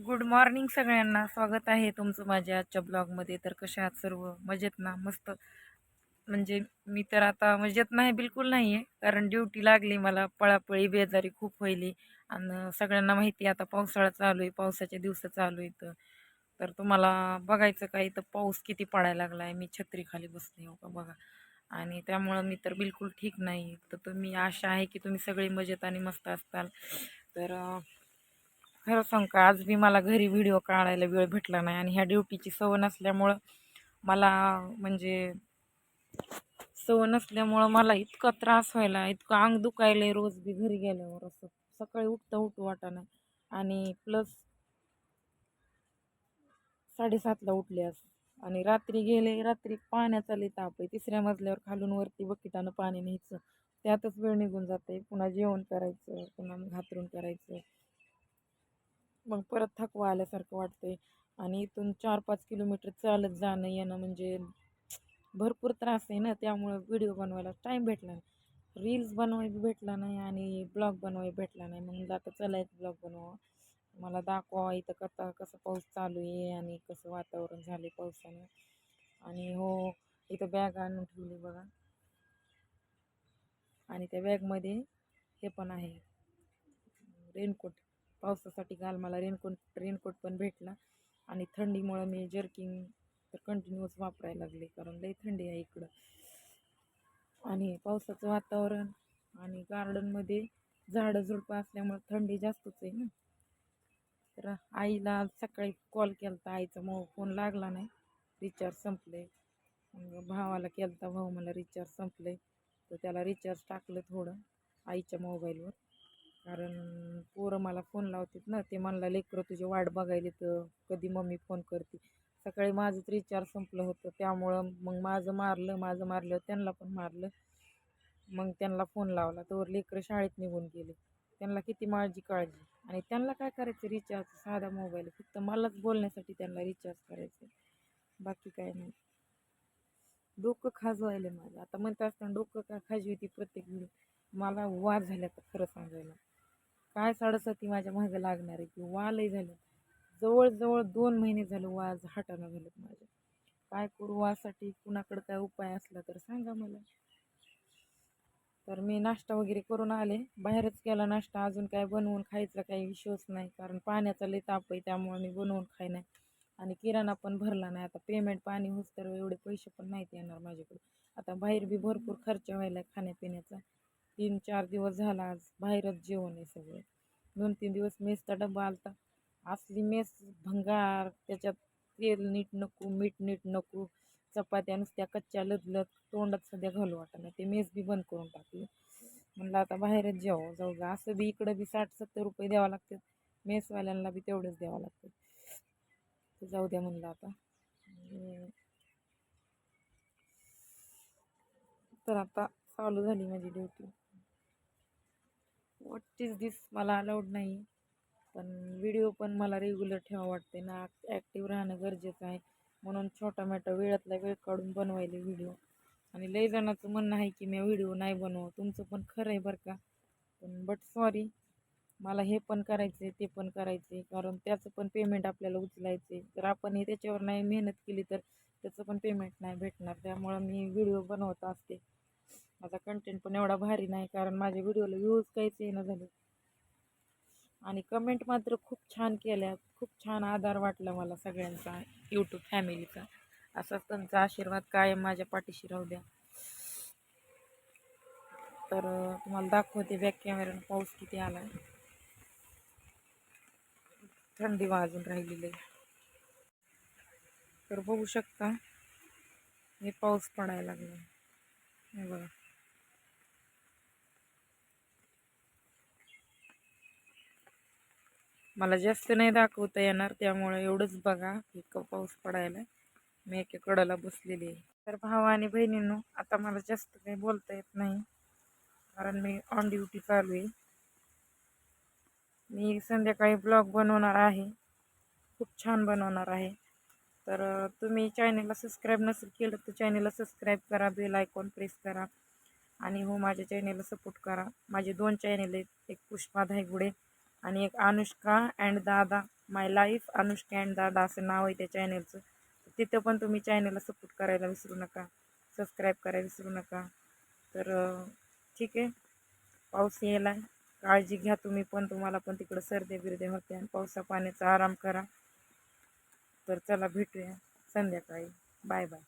Good morning सगळ्यांना. स्वागत आहे तुमचं माझ्या आजच्या ब्लॉगमध्ये. तर कशा आहात सर्व? मजेत ना? मस्त. म्हणजे मी तर आता मजेत नाही, बिलकुल नाही आहे, कारण ड्युटी लागली मला. पळापळी बेजारी खूप व्हायली. आणि सगळ्यांना माहिती आहे आता पावसाळा चालू आहे, पावसाचे दिवस चालू आहेत. तर तुम्हाला बघायचं काय, तर पाऊस किती पडायला लागला आहे. मी छत्रीखाली बसले हो का बघा. आणि त्यामुळं मी तर बिलकुल ठीक नाही. तर तुम्ही, आशा आहे की तुम्ही सगळे मजेत आणि मस्त असताल. तर खरं सांगू का, आज बी मला घरी व्हिडिओ काढायला वेळ भेटला नाही. आणि ह्या ड्युटीची सवय नसल्यामुळं मला, म्हणजे सवय नसल्यामुळं मला इतका त्रास व्हायला, इतकं अंग दुखायलंय रोज बी घरी गेल्यावर. असं सकाळी उठू वाटा नाही. आणि प्लस 7:30ला उठले असं. आणि रात्री गेले, रात्री पाण्याचा लई ताप आहे. तिसऱ्या मजल्यावर खालून वरती बकेटानं पाणी न्यायचं, त्यातच वेळ निघून जाते. पुन्हा जेवण करायचं, पुन्हा मग हातरून करायचं, मग परत थकवा आल्यासारखं वाटतंय. आणि इथून 4-5 किलोमीटर चालत जाणं येणं म्हणजे भरपूर त्रास आहे ना. त्यामुळं व्हिडिओ बनवायला टाईम भेटला नाही, रील्स बनवायला भेटला नाही, आणि ब्लॉग बनवायला भेटला नाही. मग आता चला एक ब्लॉग बनवा, मला दाखवा इथं कसं पाऊस चालू आहे आणि कसं वातावरण झाले पावसानं. आणि हो, इथं बॅग आणून ठेवली बघा. आणि त्या बॅगमध्ये हे पण आहे, रेनकोट. पावसासाठी काल मला रेनकोट पण भेटला. आणि थंडीमुळं मी जर्किंग तर कंटिन्यूअस वापरायला लागले, कारण लई थंडी आहे इकडं. आणि पावसाचं वातावरण, आणि गार्डनमध्ये झाडं झुडपं असल्यामुळं थंडी जास्तच आहे ना. तर आईला आज सकाळी कॉल केला तर आईचा फोन लागला नाही, रिचार्ज संपले. मग भावाला केला, भाऊ मला रिचार्ज संपले, तर त्याला रिचार्ज टाकलं थोडं आईच्या मोबाईलवर. कारण पोरं मला फोन लावतात ना, ते म्हणला लेकरं तुझी वाट बघायली तर कधी मम्मी फोन करते. सकाळी माझंच रिचार्ज संपलं होतं, त्यामुळं मग माझं मारलं, त्यांना पण मारलं. मग त्यांना फोन लावला, तर लेकरं शाळेत निघून गेले. त्यांना किती माझी काळजी. आणि त्यांना काय करायचं, रिचार्ज साधा मोबाईल, फक्त मलाच बोलण्यासाठी त्यांना रिचार्ज करायचं, बाकी काय नाही. डोकं खाजवायलं माझं. आता म्हणत असताना डोकं का खाजवी प्रत्येक वेळी. मला वाद झाल्या तर खरं सांगायला, काय 7.5 माझ्या मागं लागणार आहे की वालही झालं. जवळजवळ 2 महिने झालं वाज हाटानं झालं माझ्या. काय करू वासाठी? कुणाकडं काय उपाय असला तर सांगा मला. तर मी नाश्ता वगैरे करून आले, बाहेरच केला नाश्ता. अजून काय बनवून खायचा काही विषयच नाही, कारण पाण्याचा लई ताप आहे, त्यामुळे मी बनवून खाय नाही. आणि किराणा पण भरला नाही. आता पेमेंट पाणी होस तर एवढे पैसे पण नाहीत येणार माझ्याकडे. आता बाहेर बी भरपूर खर्च व्हायला खाण्यापिण्याचा. 3-4 दिवस झाला आज बाहेरच जेवण आहे सगळं. 2-3 दिवस मेसचा डबा आलता, असली मेस भंगार, त्याच्यात तेल नीट नको, मीठ नीट नको, चपात्या नुसत्या कच्च्या लदलत, तोंडात सध्या घालू वाटत. ते मेस बी बंद करून टाकली. म्हणलं आता बाहेरच जाऊ जा. असं बी इकडं बी 60-70 रुपये द्यावं लागतात, मेसवाल्यांना बी तेवढंच द्यावं लागतं. तर जाऊ द्या म्हणलं आता. तर आता चालू झाली माझी ड्युटी. व्हॉट इज दिस, मला अलाउड नाही. पण व्हिडिओ पण मला रेग्युलर ठेवा वाटते ना, ॲक्टिव्ह राहणं गरजेचं आहे. म्हणून छोटा मोठा वेळातला वेळ काढून बनवायले व्हिडिओ. आणि लई जणांचं म्हणणं आहे की मी व्हिडिओ नाही बनव, तुमचं पण खरं आहे बरं का. पण बट सॉरी, मला हे पण करायचं आहे, ते पण करायचं आहे, कारण त्याचं पण पेमेंट आपल्याला उचलायचं आहे. जर आपण हे त्याच्यावर नाही मेहनत केली तर त्याचं पण पेमेंट नाही भेटणार. त्यामुळं मी व्हिडिओ बनवत असते. माझा कंटेंट पण एवढा भारी नाही, कारण माझ्या व्हिडिओला व्ह्यूज काहीच येणं झाले. आणि कमेंट मात्र खूप छान केल्या, खूप छान आधार वाटला मला सगळ्यांचा, यूट्यूब फॅमिलीचा. असाच त्यांचा आशीर्वाद कायम माझ्या पाठीशी राहू द्या. तर तुम्हाला दाखवते बॅक कॅमेऱ्यानं पाऊस किती आला आहे. थंडी वाजून राहिलेली आहे. तर बघू शकता, हे पाऊस पडायला लागला, हे बघा. मला जास्त नाही दाखवता येणार, त्यामुळे एवढंच बघा की पाऊस पडायला. मी एका कडेला बसलेली आहे. तर भावा आणि बहिणींनो, आता मला जास्त काही बोलता येत नाही, कारण मी ऑन ड्युटी चालू आहे. मी संध्याकाळी ब्लॉग बनवणार आहे, खूप छान बनवणार आहे. तर तुम्ही चॅनलला सबस्क्राईब नसेल केलं तर चॅनलला सबस्क्राईब करा, बेल आयकॉन प्रेस करा. आणि हो, माझ्या चॅनलला सपोर्ट करा. माझे 2 चॅनल आहेत, एक पुष्पा धायगुडे आणि एक अनुष्का अँड दादा माय लाईफ अनुष्का अँड दादा असं नाव आहे त्या चॅनलचं. तिथं पण तुम्ही चॅनलला सपोर्ट करायला विसरू नका, सबस्क्राईब करायला विसरू नका. तर ठीक आहे, पाऊस यायला काळजी घ्या तुम्ही पण, तुम्हाला पण तिकडं सर्दी बिर्दे होते आणि पावसा पाण्याचा आराम करा. तर चला भेटूया संध्याकाळी. Bye bye.